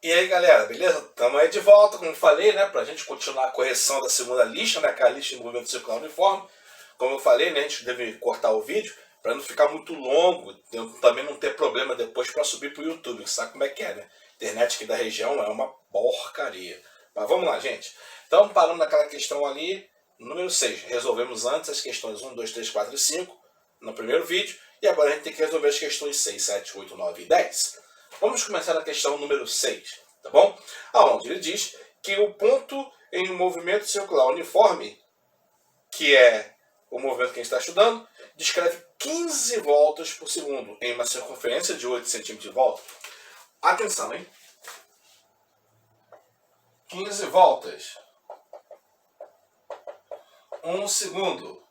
E aí galera, beleza? Estamos aí de volta, como falei, né? Pra gente continuar a correção da segunda lista, né? Que é a lista de movimento circular uniforme. Como eu falei, né? A gente deve cortar o vídeo para não ficar muito longo, também não ter problema depois para subir pro YouTube. Sabe como é que é, né? Internet aqui da região é uma porcaria. Mas vamos lá, gente. Então, parando naquela questão ali, número 6. Resolvemos antes as questões 1, 2, 3, 4 e 5 no primeiro vídeo. E agora a gente tem que resolver as questões 6, 7, 8, 9 e 10. Vamos começar a questão número 6, tá bom? Aonde ele diz que o ponto em um movimento circular uniforme, que é o movimento que a gente está estudando, descreve 15 voltas por segundo em uma circunferência de 8 centímetros de volta. Atenção, hein? 15 voltas. 1 segundo.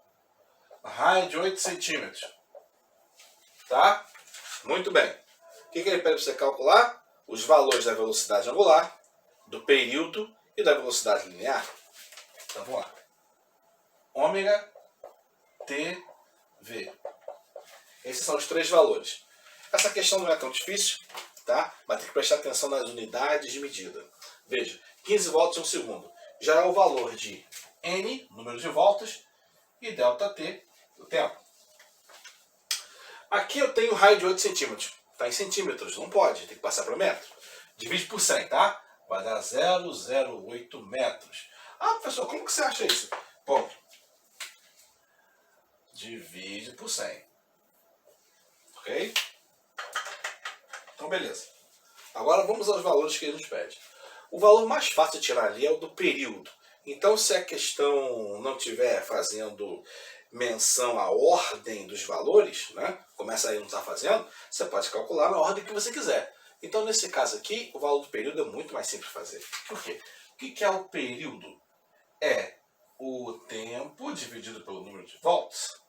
Raio de 8 centímetros. Tá? Muito bem. O que ele pede para você calcular? Os valores da velocidade angular, do período e da velocidade linear. Então vamos lá. Ômega T V. Esses são os três valores. Essa questão não é tão difícil, tá? Mas tem que prestar atenção nas unidades de medida. Veja, 15 voltas em um segundo. Já é o valor de N, número de voltas, e ΔT, o tempo. Aqui eu tenho raio de 8 centímetros. Está em centímetros, não pode, tem que passar para metro. Divide por 100, tá? Vai dar 0,08 metros. Ah, professor, como que você acha isso? Bom, divide por 100. Ok? Então, beleza. Agora vamos aos valores que ele nos pede. O valor mais fácil de tirar ali é o do período. Então, se a questão não estiver fazendo menção à ordem dos valores, né? Começa aí não está fazendo, você pode calcular na ordem que você quiser. Então, nesse caso aqui, o valor do período é muito mais simples de fazer. Por quê? O que é o período? É o tempo dividido pelo número de volts.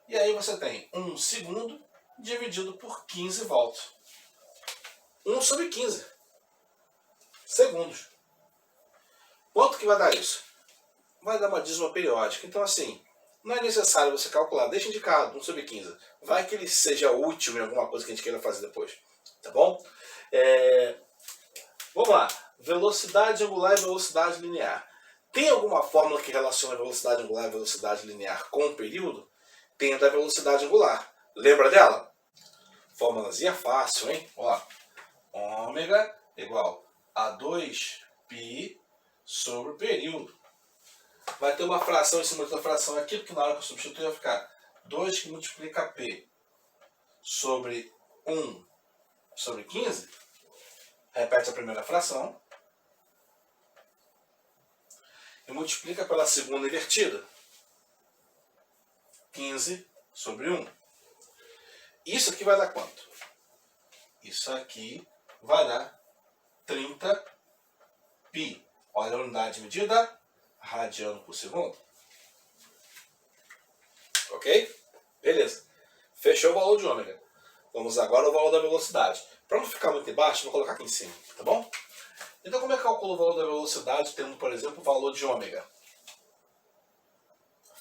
E aí você tem 1 segundo dividido por 15 volts. 1 sobre 15 segundos. Quanto que vai dar isso? Vai dar uma dízima periódica. Então, assim, não é necessário você calcular. Deixa indicado, 1 sobre 15. Vai que ele seja útil em alguma coisa que a gente queira fazer depois. Tá bom? Vamos lá. Velocidade angular e velocidade linear. Tem alguma fórmula que relaciona a velocidade angular e velocidade linear com o período? Tem a da velocidade angular. Lembra dela? Fórmulazinha fácil, hein? Ó, ômega igual a 2π sobre o período. Vai ter uma fração em cima de outra fração aqui, porque na hora que eu substituir vai ficar 2 que multiplica P sobre 1 sobre 15. Repete a primeira fração. E multiplica pela segunda invertida. 15 sobre 1. Isso aqui vai dar quanto? Isso aqui vai dar 30π. Olha a unidade de medida, radiano por segundo. Ok? Beleza. Fechou o valor de ômega. Vamos agora ao valor da velocidade. Para não ficar muito embaixo, vou colocar aqui em cima, tá bom? Então como é que eu calculo o valor da velocidade tendo, por exemplo, o valor de ômega?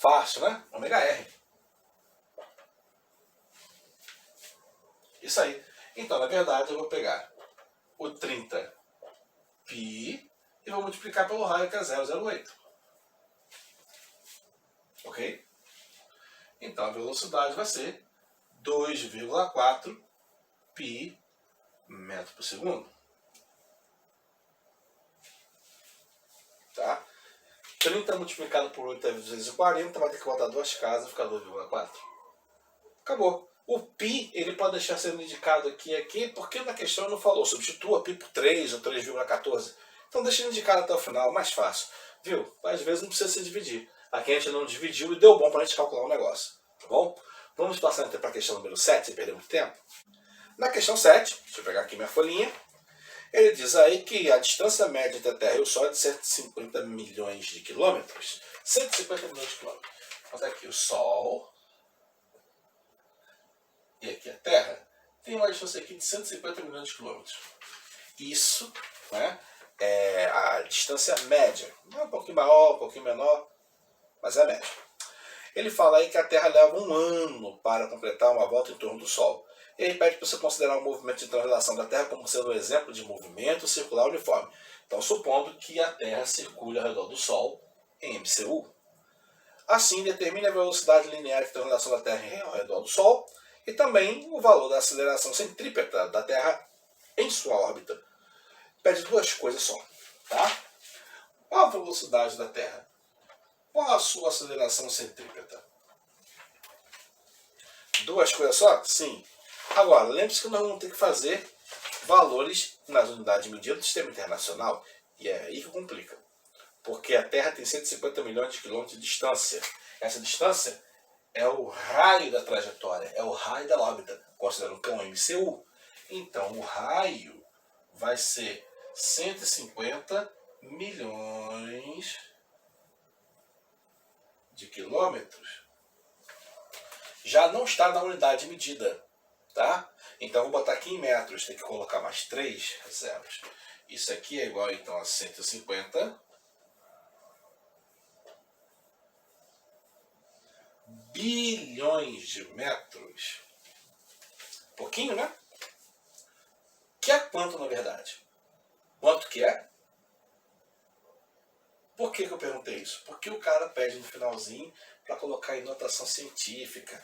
Fácil, né? Ômega R. Isso aí. Então, na verdade, eu vou pegar o 30π e vou multiplicar pelo raio, que é 0,08. Ok? Então, a velocidade vai ser 2,4 π metro por segundo. Tá? 30 multiplicado por 8 é 240, vai ter que botar duas casas, fica 2,4. Acabou. O π, ele pode deixar sendo indicado aqui, porque na questão não falou. Substitua π por 3 ou 3,14. Então deixa ele indicado até o final, mais fácil. Viu? Às vezes não precisa se dividir. Aqui a gente não dividiu e deu bom para a gente calcular o negócio. Tá bom? Vamos passar então para a questão número 7, sem perder muito tempo. Na questão 7, deixa eu pegar aqui minha folhinha. Ele diz aí que a distância média entre a Terra e o Sol é de 150 milhões de quilômetros. 150 milhões de quilômetros. Mas aqui o Sol e aqui a Terra tem uma distância aqui de 150 milhões de quilômetros. Isso, né, é a distância média. Não é um pouquinho maior, um pouquinho menor, mas é média. Ele fala aí que a Terra leva 1 ano para completar uma volta em torno do Sol. Ele pede para você considerar o movimento de translação da Terra como sendo um exemplo de movimento circular uniforme. Então, supondo que a Terra circule ao redor do Sol em MCU. Assim, determine a velocidade linear de translação da Terra ao redor do Sol e também o valor da aceleração centrípeta da Terra em sua órbita. Pede duas coisas só, tá? Qual a velocidade da Terra? Qual a sua aceleração centrípeta? Duas coisas só? Sim. Agora, lembre-se que nós vamos ter que fazer valores nas unidades de medida do sistema internacional. E é aí que complica. Porque a Terra tem 150 milhões de quilômetros de distância. Essa distância é o raio da trajetória, é o raio da órbita, considerando que é um MCU. Então, o raio vai ser 150 milhões de quilômetros. Já não está na unidade de medida, tá? Então, vou botar aqui em metros, tem que colocar mais 3 zeros. Isso aqui é igual, então, a 150 bilhões de metros. Pouquinho, né? Que é quanto, na verdade? Quanto que é? Por que eu perguntei isso? Porque o cara pede no finalzinho para colocar em notação científica.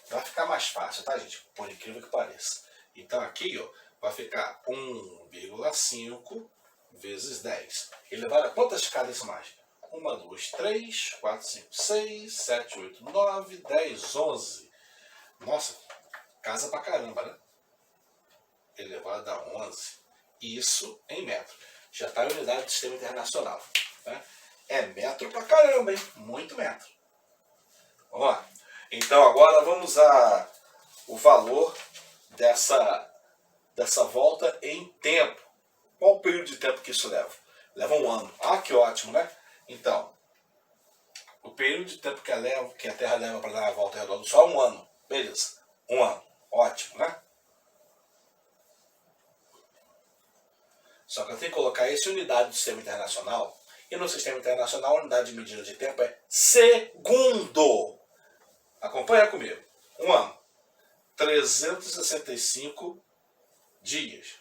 Vai ficar mais fácil, tá, gente? Por incrível que pareça. Então aqui, ó, vai ficar 1,5 vezes 10. Elevado a quantas escadas decimais? 1, 2, 3, 4, 5, 6, 7, 8, 9, 10, 11. Nossa, casa pra caramba, né? Elevado a 11. Isso em metro. Já está em unidade do sistema internacional. Né? É metro pra caramba, hein? Muito metro. Vamos lá. Então agora vamos a o valor dessa volta em tempo. Qual o período de tempo que isso leva? Leva um ano. Ah, que ótimo, né? Então, o período de tempo que a Terra leva para dar a volta ao redor do Sol é um ano. Beleza. Um ano. Ótimo, né? Só que eu tenho que colocar isso em unidade do sistema internacional. E no sistema internacional, a unidade de medida de tempo é segundo. Acompanha comigo. Um ano. 365 dias.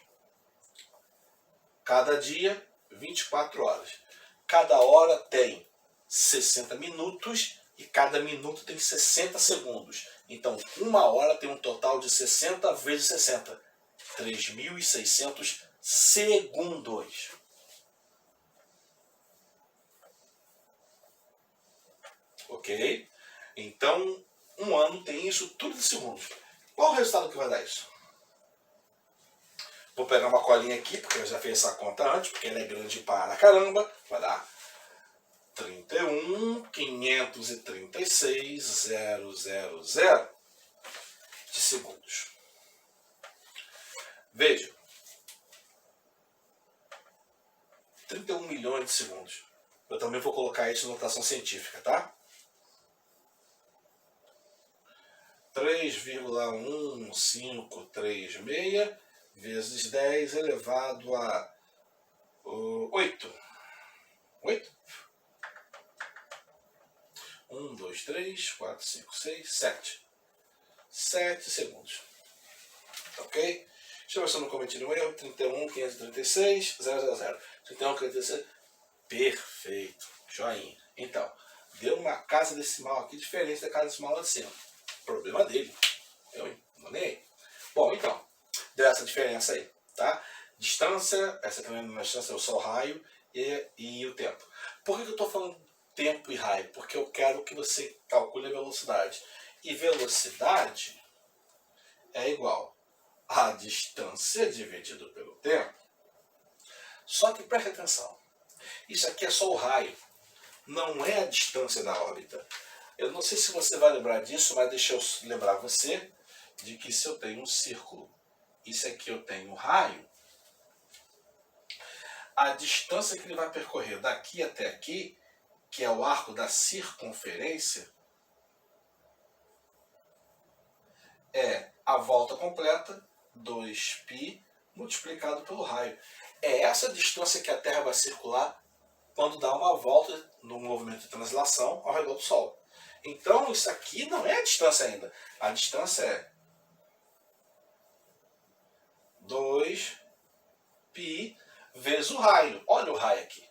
Cada dia, 24 horas. Cada hora tem 60 minutos e cada minuto tem 60 segundos. Então, uma hora tem um total de 60 vezes 60. 3.600 segundos. Ok? Então, um ano tem isso tudo de segundos. Qual o resultado que vai dar isso? Vou pegar uma colinha aqui, porque eu já fiz essa conta antes, porque ela é grande para caramba. Vai dar 31.536.000 de segundos. Veja. 31 milhões de segundos. Eu também vou colocar isso em notação científica, tá? 3,1536 vezes 10 elevado a 8. 8? 1, 2, 3, 4, 5, 6, 7. 7 segundos. Ok? Deixa eu ver se eu não cometi nenhum erro. 31.536.000. 31.536. Perfeito. Joinha. Então, deu uma casa decimal aqui diferente da casa decimal lá de cima. Problema dele. Eu não nem aí. Bom, então, deu essa diferença aí, tá? Distância, essa também é uma distância, é o sol-raio e o tempo. Por que eu estou falando tempo e raio? Porque eu quero que você calcule a velocidade. E velocidade é igual a distância dividido pelo tempo. Só que preste atenção. Isso aqui é só o raio. Não é a distância da órbita. Eu não sei se você vai lembrar disso, mas deixa eu lembrar você de que se eu tenho um círculo, isso aqui eu tenho um raio, a distância que ele vai percorrer daqui até aqui, que é o arco da circunferência, é a volta completa, 2π, multiplicado pelo raio. É essa distância que a Terra vai circular quando dá uma volta no movimento de translação ao redor do Sol. Então, isso aqui não é a distância ainda. A distância é 2π vezes o raio. Olha o raio aqui.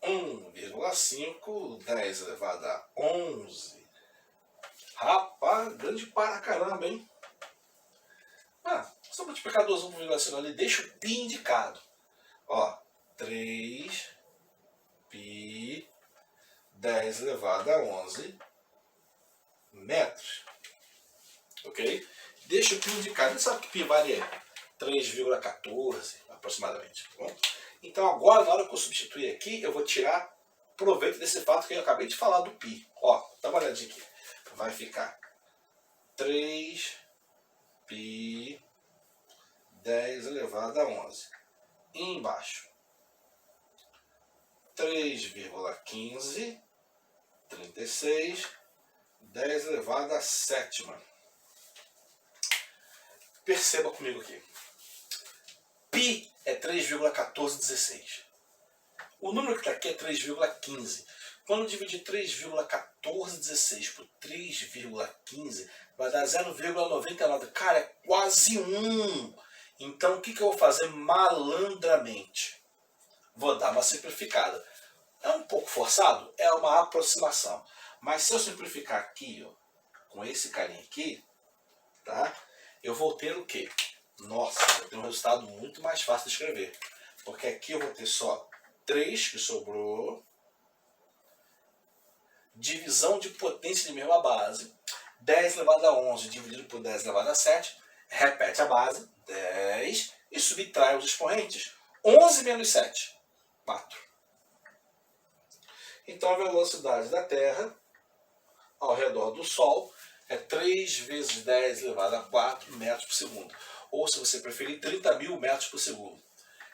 1,5, 10 elevado a 11. Rapaz, grande para caramba, hein? Só multiplicar 2 1,5 ali, deixa o π indicado. Ó, 3π 10 elevado a 11 metros. Ok? Deixa o π indicado. A gente sabe que π vale 3,14 aproximadamente. Tá bom? Então agora, na hora que eu substituir aqui, eu vou tirar proveito desse fato que eu acabei de falar do π. Ó, dá uma olhadinha aqui. Vai ficar 3π 10 elevado a 11. E embaixo, 3,15, 36, 10 elevado a sétima. Perceba comigo aqui. Π é 3,1416. O número que está aqui é 3,15. Quando eu dividir 3,1416 por 3,15, vai dar 0,99. Cara, é quase 1. Então, o que eu vou fazer malandramente? Vou dar uma simplificada. É um pouco forçado? É uma aproximação. Mas se eu simplificar aqui, ó, com esse carinha aqui, tá? Eu vou ter o quê? Nossa, eu tenho um resultado muito mais fácil de escrever. Porque aqui eu vou ter só 3 que sobrou. Divisão de potência de mesma base. 10 elevado a 11 dividido por 10 elevado a 7. Repete a base. 10. E subtrai os expoentes. 11 menos 7. 4. Então a velocidade da Terra ao redor do Sol é 3 vezes 10 elevado a 4 metros por segundo. Ou, se você preferir, 30.000 metros por segundo.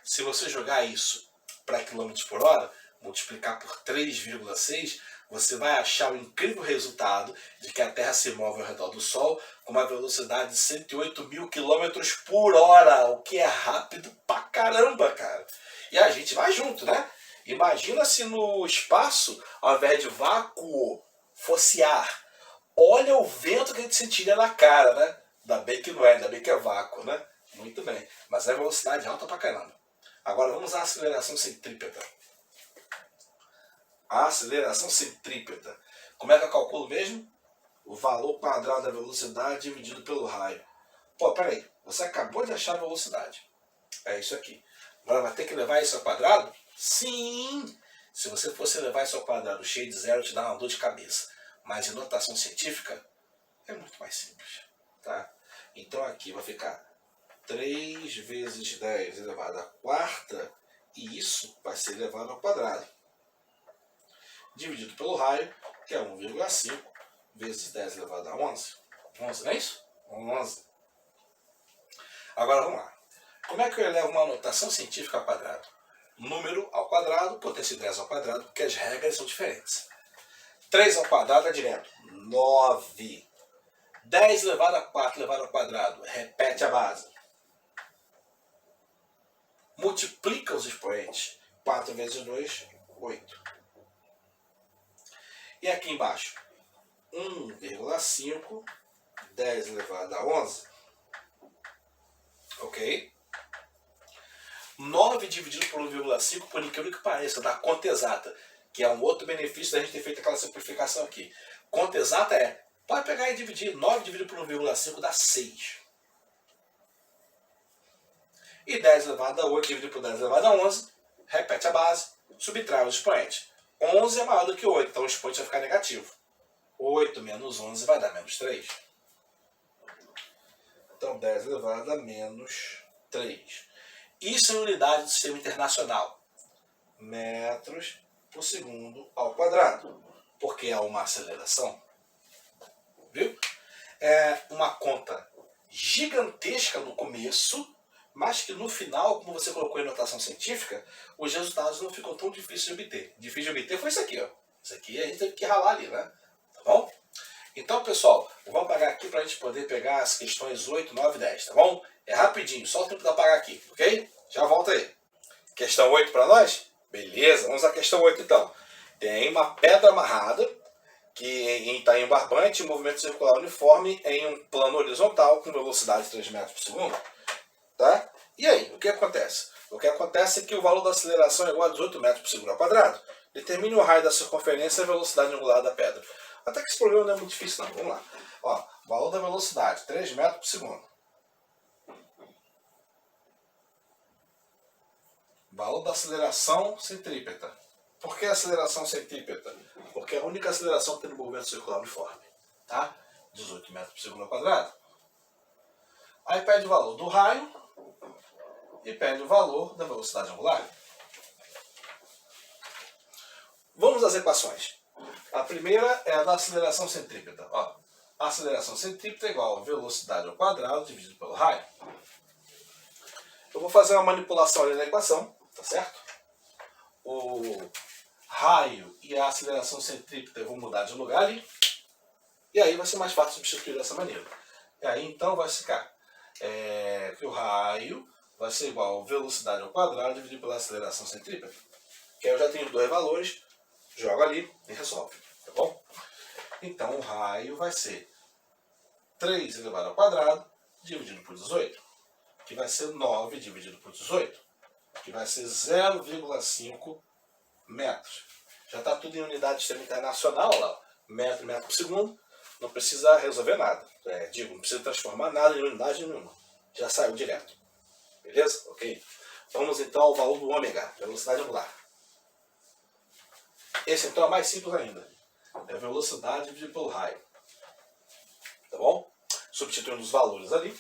Se você jogar isso para quilômetros por hora, multiplicar por 3,6, você vai achar o incrível resultado de que a Terra se move ao redor do Sol com uma velocidade de 108.000 quilômetros por hora, o que é rápido pra caramba, cara. E a gente vai junto, né? Imagina se no espaço, ao invés de vácuo, fosse ar. Olha o vento que a gente sentiria na cara, né? Ainda bem que não é, ainda bem que é vácuo, né? Muito bem. Mas é velocidade alta pra caramba. Agora vamos à aceleração centrípeta. A aceleração centrípeta. Como é que eu calculo mesmo? O valor quadrado da velocidade dividido pelo raio. Pô, peraí. Você acabou de achar a velocidade. É isso aqui. Agora vai ter que levar isso ao quadrado? Sim! Se você fosse levar isso ao quadrado cheio de zero, te dá uma dor de cabeça. Mas em notação científica, é muito mais simples. Tá? Então aqui vai ficar 3 vezes 10 elevado à quarta. E isso vai ser elevado ao quadrado. Dividido pelo raio, que é 1,5 vezes 10 elevado a 11. 11, não é isso? 11. Agora vamos lá. Como é que eu elevo uma notação científica ao quadrado? Número ao quadrado, potência de 10 ao quadrado, porque as regras são diferentes. 3 ao quadrado é direto. 9. 10 elevado a 4 elevado ao quadrado. Repete a base. Multiplica os expoentes. 4 vezes 2, 8. E aqui embaixo, 1,5, 10 elevado a 11. Ok? 9 dividido por 1,5, por incrível que pareça, dá conta exata. Que é um outro benefício da gente ter feito aquela simplificação aqui. Conta exata é, pode pegar e dividir. 9 dividido por 1,5 dá 6. E 10 elevado a 8 dividido por 10 elevado a 11, repete a base, subtrai os expoentes. 11 é maior do que 8, então o expoente vai ficar negativo. 8 menos 11 vai dar menos 3. Então 10 elevado a menos 3. Isso é unidade do sistema internacional. Metros por segundo ao quadrado. Porque é uma aceleração. Viu? É uma conta gigantesca no começo, mas que no final, como você colocou em notação científica, os resultados não ficam tão difíceis de obter. Difícil de obter foi isso aqui, ó. Isso aqui a gente teve que ralar ali, né? Tá bom? Então, pessoal, vamos apagar aqui para a gente poder pegar as questões 8, 9 e 10, tá bom? É rapidinho, só o tempo de apagar aqui, ok? Já volta aí. Questão 8 para nós? Beleza, vamos à questão 8 então. Tem uma pedra amarrada que está em um barbante, um movimento circular uniforme em um plano horizontal com velocidade de 3 metros por segundo. Tá? E aí, o que acontece? O que acontece é que o valor da aceleração é igual a 18 metros por segundo ao quadrado. Determine o raio da circunferência e a velocidade angular da pedra. Até que esse problema não é muito difícil não. Vamos lá. Ó, valor da velocidade, 3 metros por segundo. Valor da aceleração centrípeta. Por que aceleração centrípeta? Porque é a única aceleração que tem no movimento circular uniforme. Tá? 18 metros por segundo ao quadrado. Aí pede o valor do raio e pede o valor da velocidade angular. Vamos às equações. A primeira é a da aceleração centrípeta. Ó, a aceleração centrípeta é igual a velocidade ao quadrado dividido pelo raio. Eu vou fazer uma manipulação ali na equação, tá certo? O raio e a aceleração centrípeta eu vou mudar de lugar ali. E aí vai ser mais fácil substituir dessa maneira. E aí então vai ficar que o raio vai ser igual a velocidade ao quadrado dividido pela aceleração centrípeta. Que aí eu já tenho os dois valores, jogo ali e resolve. Tá bom? Então o raio vai ser 3 elevado ao quadrado dividido por 18. Que vai ser 9 dividido por 18. Que vai ser 0,5 metros. Já está tudo em unidade de sistema internacional, lá, metro por segundo. Não precisa resolver nada. Não precisa transformar nada em unidade nenhuma. Já saiu direto. Beleza? Ok? Vamos então ao valor do ômega, velocidade angular. Esse então é mais simples ainda. É a velocidade dividida pelo raio. Tá bom? Substituindo os valores ali.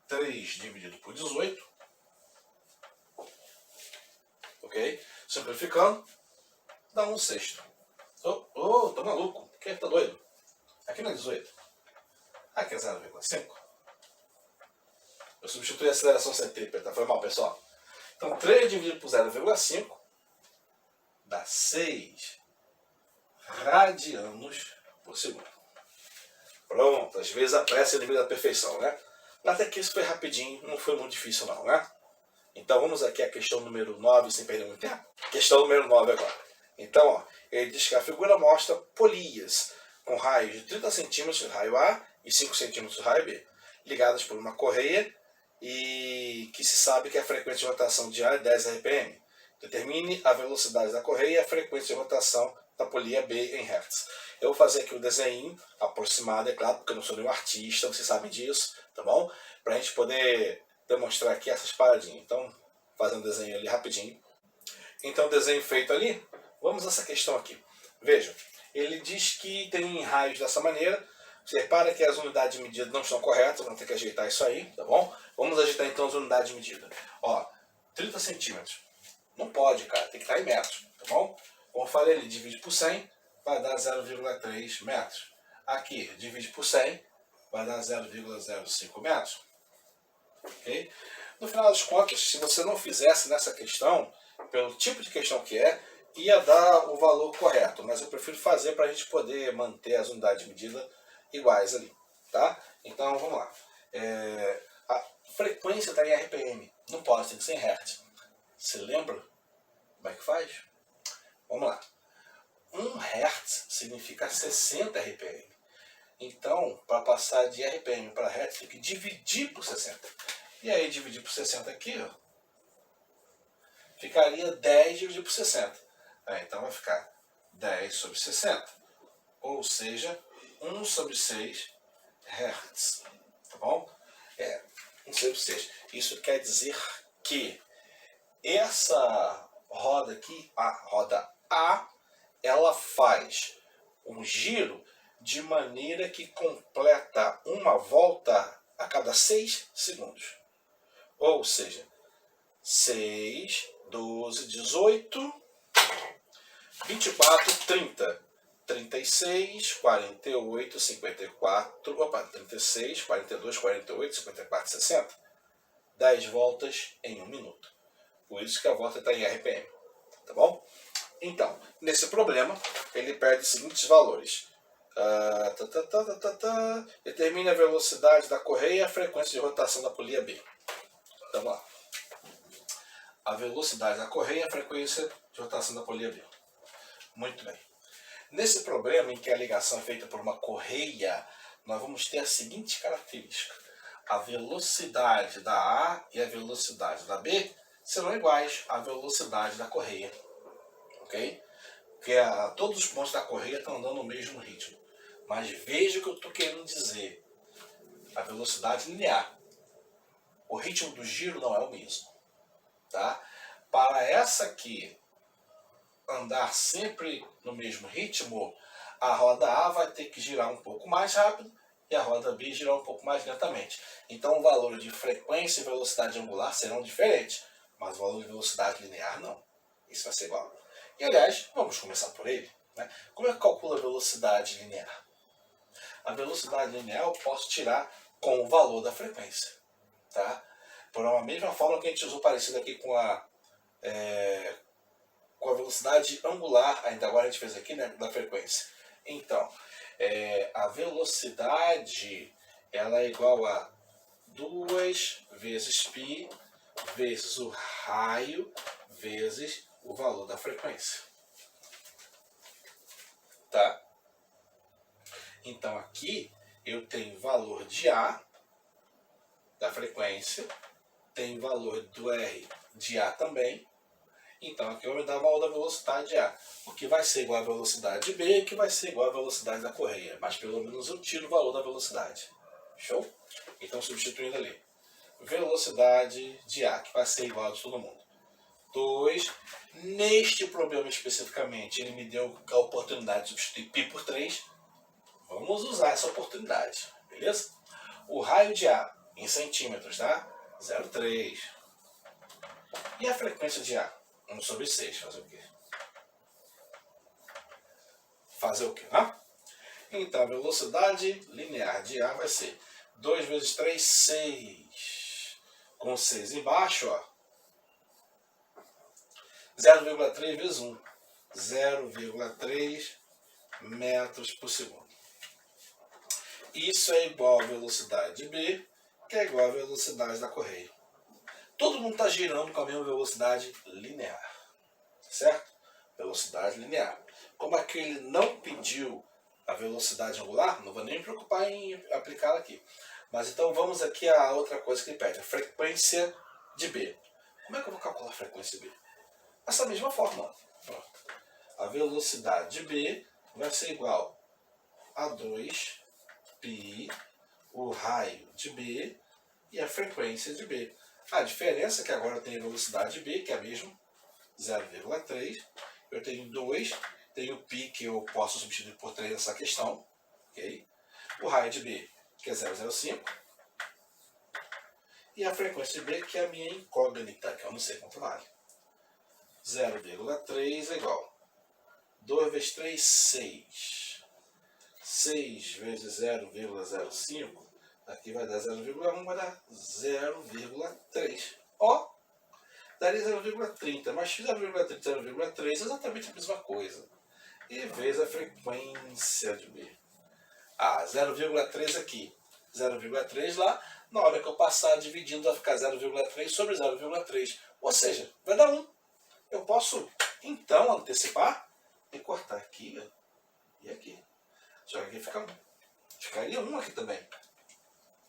3 dividido por 18. Ok? Simplificando, dá 1/6. Tô maluco. Quem tá doido? Aqui não é 18. Aqui é 0,5. Eu substituí a aceleração centrípeta. Foi mal, pessoal? Então 3 dividido por 0,5 dá 6 radianos por segundo. Pronto, às vezes a pressa é inimiga da perfeição, né? Até que isso foi rapidinho, não foi muito difícil não, né? Então vamos aqui à questão número 9, sem perder muito tempo. Questão número 9 agora. Então, ó, ele diz que a figura mostra polias com raios de 30 centímetros raio A e 5 centímetros raio B, ligadas por uma correia e que se sabe que a frequência de rotação de A é 10 RPM. Determine a velocidade da correia e a frequência de rotação da polia B em Hertz. Eu vou fazer aqui o desenho aproximado, é claro, porque eu não sou nenhum artista, vocês sabem disso, tá bom? Para a gente poder demonstrar aqui essas paradinhas. Então, fazer um desenho ali rapidinho. Então, desenho feito ali, vamos a essa questão aqui. Vejam, ele diz que tem raios dessa maneira. Você repara que as unidades de medida não estão corretas, vamos ter que ajeitar isso aí, tá bom? Vamos ajeitar então as unidades de medida. Ó, 30 centímetros. Não pode, cara, tem que estar em metros, tá bom? Como eu falei, ele divide por 100, vai dar 0,3 metros. Aqui, divide por 100, vai dar 0,05 metros. Okay? No final das contas, se você não fizesse nessa questão, pelo tipo de questão que é, ia dar o valor correto. Mas eu prefiro fazer para a gente poder manter as unidades de medida iguais ali. Tá? Então, vamos lá. A frequência está em RPM. Não pode, tem que ser em Hertz. Você lembra como é que faz? Vamos lá. 1 Hz significa 60 RPM. Então, para passar de RPM para Hz, tem que dividir por 60. E aí, dividir por 60 aqui, ó, ficaria 10 dividido por 60. Então, vai ficar 10 sobre 60. Ou seja, 1 sobre 6 Hz. Tá bom? 1 sobre 6. Isso quer dizer que essa roda aqui, a roda A, ela faz um giro de maneira que completa uma volta a cada 6 segundos. Ou seja, 6, 12, 18, 24, 30, 36, 48, 54, 36, 42, 48, 54, 60. 10 voltas em 1 minuto. Por isso que a volta está em RPM. Tá bom? Então, nesse problema, ele pede os seguintes valores. Determine a velocidade da correia e a frequência de rotação da polia B. Então, vamos lá. A velocidade da correia e a frequência de rotação da polia B. Muito bem. Nesse problema, em que a ligação é feita por uma correia, nós vamos ter a seguinte característica. a velocidade da A e a velocidade da B serão iguais à velocidade da correia. Ok? Porque todos os pontos da correia estão andando no mesmo ritmo. Mas veja o que eu estou querendo dizer. A velocidade linear. O ritmo do giro não é o mesmo. Tá? Para essa aqui andar sempre no mesmo ritmo, a roda A vai ter que girar um pouco mais rápido e a roda B girar um pouco mais lentamente. Então o valor de frequência e velocidade angular serão diferentes, mas o valor de velocidade linear não. Isso vai ser igual. E aliás, vamos começar por ele. Né? Como é que calcula a velocidade linear? A velocidade linear eu posso tirar com o valor da frequência. Tá? Por uma mesma fórmula que a gente usou parecida aqui com a velocidade angular, ainda agora a gente fez aqui, né, da frequência. Então, a velocidade ela é igual a 2 vezes π vezes o raio vezes o valor da frequência. Tá? Então aqui eu tenho valor de A da frequência, tenho valor do R de A também. Então aqui eu vou dar o valor da velocidade A, o que vai ser igual à velocidade B, que vai ser igual à velocidade da correia, mas pelo menos eu tiro o valor da velocidade. Show? Então substituindo ali, velocidade de A, que vai ser igual a de todo mundo. 2, neste problema especificamente, ele me deu a oportunidade de substituir π por 3, vamos usar essa oportunidade, beleza? O raio de A, em centímetros, tá? 0,3. E a frequência de A? 1 sobre 6, fazer o quê? Fazer o quê, né? Então, a velocidade linear de A vai ser 2 vezes 3, 6. Com 6 embaixo, ó. 0,3 vezes 1. 0,3 metros por segundo. Isso é igual à velocidade de B, que é igual à velocidade da correia. Todo mundo está girando com a mesma velocidade linear, certo? Velocidade linear. Como aqui ele não pediu a velocidade angular, não vou nem me preocupar em aplicá-la aqui. Mas então vamos aqui a outra coisa que ele pede, a frequência de B. Como é que eu vou calcular a frequência de B? Essa mesma fórmula. A velocidade de B vai ser igual a 2π, o raio de B e a frequência de B. A diferença é que agora eu tenho a velocidade de B, que é a mesma, 0,3. Eu tenho 2, tenho π, que eu posso substituir por 3 nessa questão. Okay? O raio de B, que é 0,05. E a frequência de B, que é a minha incógnita, que eu não sei quanto vale. 0,3 é igual. 2 vezes 3, 6. 6 vezes 0,05, aqui vai dar 0,1, vai dar 0,3. Ó, daria 0,30, mas 0,30 e 0,3 é exatamente a mesma coisa. E vezes a frequência de B. 0,3 aqui, 0,3 lá, na hora que eu passar dividindo vai ficar 0,3 sobre 0,3. Ou seja, vai dar 1. Eu posso, então, antecipar e cortar aqui, ó, e aqui. Só que aqui fica 1. Ficaria 1 aqui também.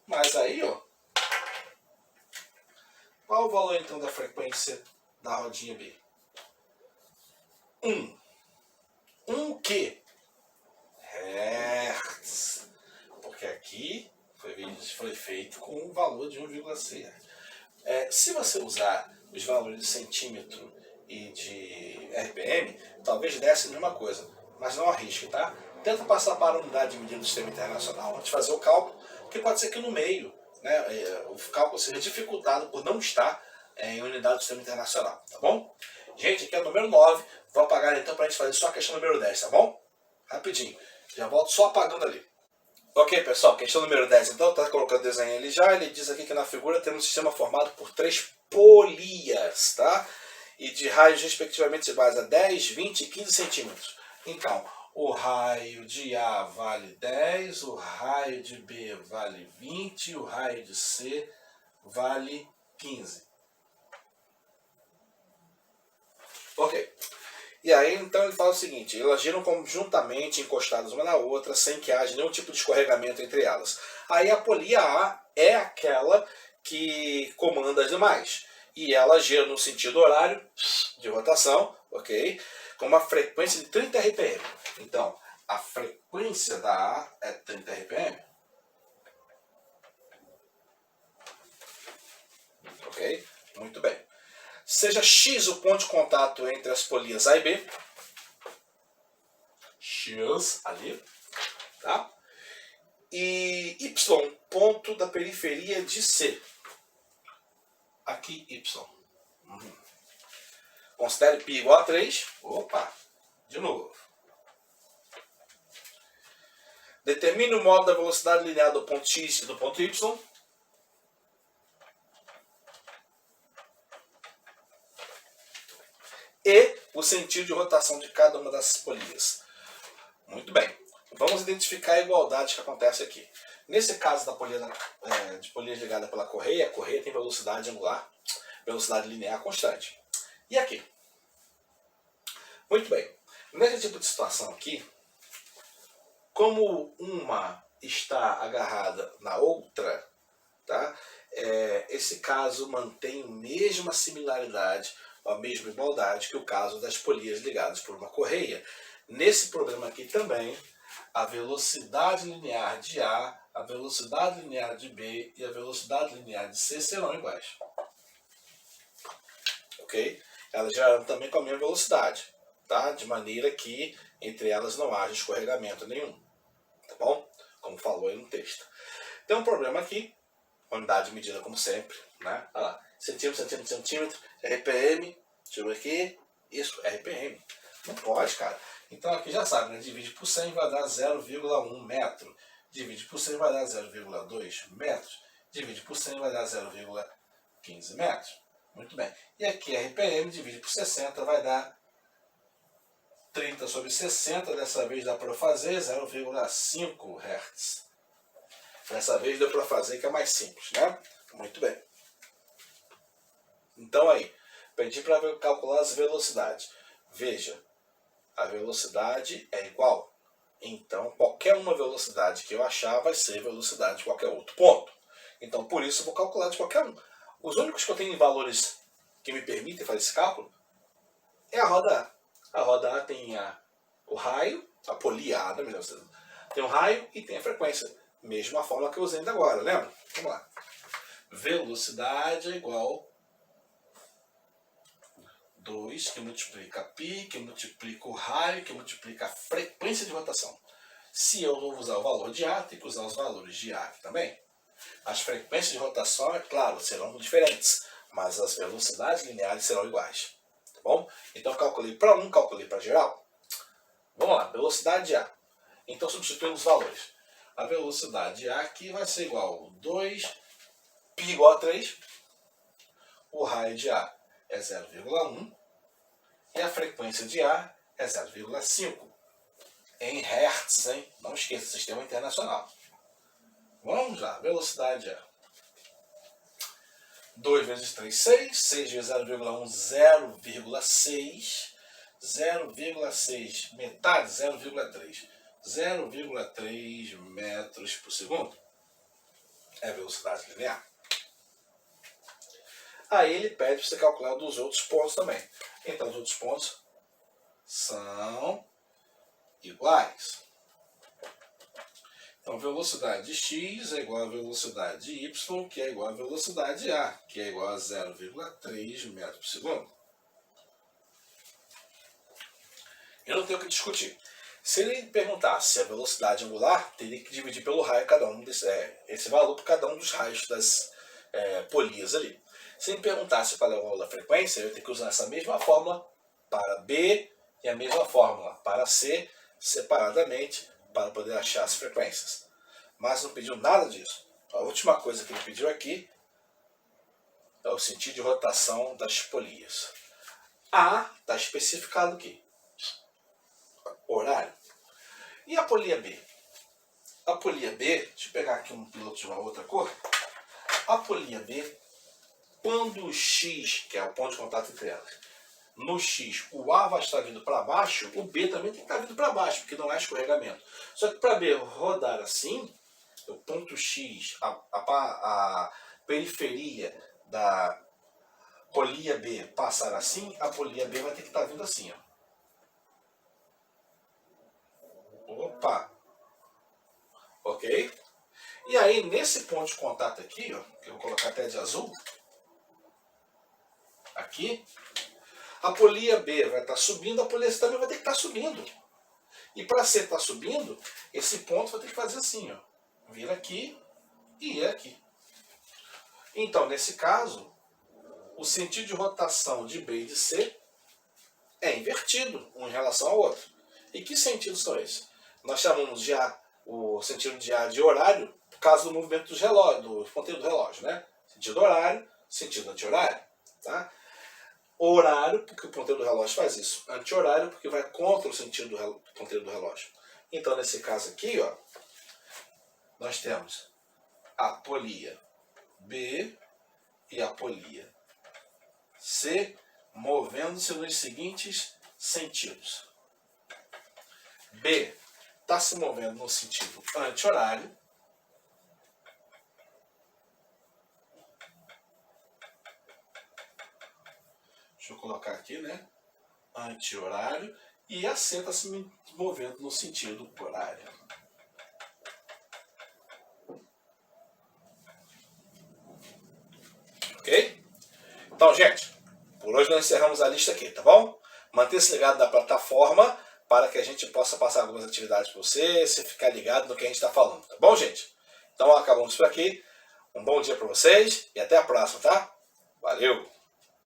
Mas aí, ó. Qual o valor então da frequência da rodinha B? 1. 1 o quê? Hertz. Porque aqui foi feito com um valor de 1,6 Hz. Se você usar os valores de centímetro e de RPM, talvez desse a mesma coisa. Mas não arrisque, tá? Tenta passar para a unidade de medida do sistema internacional antes de fazer o cálculo, porque pode ser que no meio, né, o cálculo seja dificultado por não estar em unidade do sistema internacional, tá bom? Gente, aqui é o número 9, vou apagar então para a gente fazer só a questão número 10, tá bom? Rapidinho, já volto só apagando ali. Ok, pessoal, questão número 10, então, tá colocando o desenho ali já, ele diz aqui que na figura temos um sistema formado por 3 polias, tá? E de raios respectivamente iguais a 10, 20 e 15 centímetros. Então, o raio de A vale 10, o raio de B vale 20 e o raio de C vale 15. Ok. E aí, então, ele fala o seguinte, elas giram conjuntamente, encostadas uma na outra, sem que haja nenhum tipo de escorregamento entre elas. Aí a polia A é aquela que comanda as demais. E ela gira no sentido horário de rotação, ok? Com uma frequência de 30 RPM. Então, a frequência da A é 30 RPM. Ok? Muito bem. Seja X o ponto de contato entre as polias A e B. X ali. Tá? E Y, ponto da periferia de C. Aqui Y. Considere π igual a 3. Opa! De novo. Determine o modo da velocidade linear do ponto X e do ponto Y. E o sentido de rotação de cada uma das polias. Muito bem. Vamos identificar a igualdade que acontece aqui. Nesse caso da polia, de polia ligada pela correia, a correia tem velocidade angular, velocidade linear constante. E aqui? Muito bem. Nesse tipo de situação aqui, como uma está agarrada na outra, tá? Esse caso mantém a mesma similaridade, a mesma igualdade que o caso das polias ligadas por uma correia. Nesse problema aqui também, a velocidade linear de A, a velocidade linear de B e a velocidade linear de C serão iguais. Ok? Elas gerarão também com a mesma velocidade, tá? De maneira que entre elas não haja escorregamento nenhum. Tá bom? Como falou aí no texto. Tem um problema aqui, unidade de medida como sempre, né? Olha lá, centímetro, centímetro, centímetro, RPM, deixa eu ver aqui, isso, RPM. Não pode, cara. Então aqui já sabe, né? Divide por 100 vai dar 0,1 metro. Divide por 100 vai dar 0,2 metros. Divide por 100 vai dar 0,15 metros. Muito bem. E aqui RPM divide por 60 vai dar 30 sobre 60. Dessa vez dá para fazer 0,5 Hz. Dessa vez deu para fazer que é mais simples, né? Muito bem. Então aí, pedi para calcular as velocidades. Veja, a velocidade é igual. Então, qualquer uma velocidade que eu achar vai ser velocidade de qualquer outro ponto. Então, por isso, eu vou calcular de qualquer um. Os únicos que eu tenho em valores que me permitem fazer esse cálculo é a roda A. A roda A tem o raio, a polia A, melhor dizendo, tem o raio e tem a frequência. Mesma fórmula que eu usei ainda agora, lembra? Vamos lá. Velocidade é igual 2 que multiplica π, que multiplica o raio, que multiplica a frequência de rotação. Se eu não usar o valor de A, tem que usar os valores de A aqui também. As frequências de rotação, é claro, serão diferentes, mas as velocidades lineares serão iguais. Tá bom? Então, calculei para um, calculei para geral. Vamos lá, velocidade de A. Então, substituímos os valores. A velocidade de A aqui vai ser igual a 2, π igual a 3. O raio de A é 0,1 e a frequência de A é 0,5 em Hertz, hein? Não esqueça, sistema internacional. Vamos lá, velocidade A. 2 vezes 3, 6. 6 vezes 0,1, 0,6. 0,6, metade, 0,3. 0,3 metros por segundo. É a velocidade linear. Aí ele pede para você calcular dos outros pontos também. Então os outros pontos são iguais. Então velocidade de x é igual a velocidade de y, que é igual a velocidade de A, que é igual a 0,3 metros por segundo. Eu não tenho o que discutir. Se ele perguntasse a velocidade angular, teria que dividir pelo raio cada um esse valor por cada um dos raios das polias ali. Se ele perguntasse qual é o valor da frequência, eu ia ter que usar essa mesma fórmula para B e a mesma fórmula para C separadamente para poder achar as frequências. Mas não pediu nada disso. A última coisa que ele pediu aqui é o sentido de rotação das polias. A está especificado aqui. Horário. E a polia B? A polia B, deixa eu pegar aqui um piloto de uma outra cor. A polia B, quando o X, que é o ponto de contato entre elas, no X o A vai estar vindo para baixo, o B também tem que estar vindo para baixo, porque não há escorregamento. Só que para B rodar assim, o ponto X, a periferia da polia B passar assim, a polia B vai ter que estar vindo assim, ó. Opa! Ok? E aí, nesse ponto de contato aqui, ó, que eu vou colocar até de azul, aqui, a polia B vai estar subindo, a polia C também vai ter que estar subindo. E para C estar subindo, esse ponto vai ter que fazer assim, ó. Vir aqui e ir aqui. Então, nesse caso, o sentido de rotação de B e de C é invertido, um em relação ao outro. E que sentidos são esses? Nós chamamos de A, o sentido de A de horário, por causa do movimento dos relógios, do ponteiro do relógio, né? Sentido horário, sentido anti-horário, tá? Horário, porque o ponteiro do relógio faz isso. Anti-horário, porque vai contra o sentido do ponteiro do relógio. Então, nesse caso aqui, ó, nós temos a polia B e a polia C movendo-se nos seguintes sentidos. B está se movendo no sentido anti-horário. Deixa eu colocar aqui, né? Anti-horário. E a C está se movendo no sentido horário. Ok? Então, gente, por hoje nós encerramos a lista aqui, tá bom? Mantenha-se ligado na plataforma para que a gente possa passar algumas atividades para você ficar ligado no que a gente está falando, tá bom, gente? Então, acabamos por aqui. Um bom dia para vocês e até a próxima, tá? Valeu!